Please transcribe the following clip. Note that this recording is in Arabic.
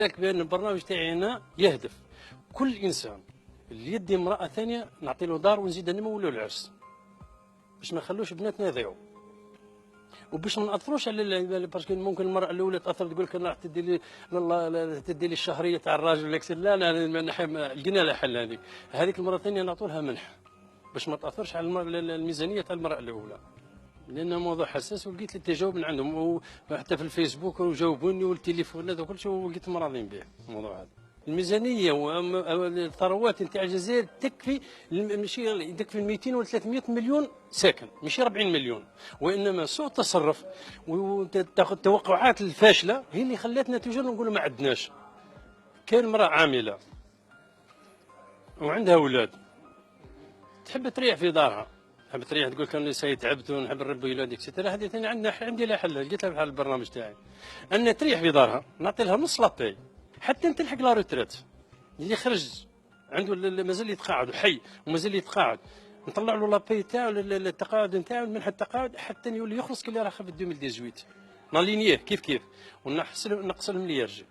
لك بان البرنامج تاعي هنا يهدف كل انسان اللي يدي امراه ثانيه نعطي له دار ونزيد نمو له العرس باش ما نخلوش بناتنا يضيعوا وباش ما ناثروش على باسكو ممكن المراه الاولى تاثر تقول لك راح تدي لي الشهريه تاع الراجل لا لقينا لها حل. هذيك المره الثانيه نعطوا لها منح باش ما تاثرش على الميزانيه تاع المراه الاولى، لأنه موضوع حساس ولقيت التجاوب من عندهم وحتى في الفيسبوك وجاوبوني والتليفونات وكل شيء ولقيتهم راضيين به الموضوع هذا. الميزانية والثروات نتاع الجزائر تكفي ماشي تكفي 200 ولا 300 مليون ساكن ماشي 40 مليون، وإنما سوء التصرف والتوقعات الفاشلة هي اللي خلاتنا توجور نقولوا ما عندناش. كان امرأة عاملة وعندها أولاد تحب تريح في دارها، تحب تريح تقول كان سي تعبت ونحب نربي ولادي اكسترا، هذه ثاني عندي لها حل، لقيت لها بحال البرنامج تاعي ان تريح في دارها نعطي لها نص لاباي حتى تلحق لا روتريت اللي خرج عنده مازال يتقاعد حي ومازال يتقاعد نطلع له لاباي تاعو التقاعد نتاعو منحه التقاعد حتى يولي يخلص كي راه خف 2018 نالينيه كيف ونقص لهم اللي يرجع.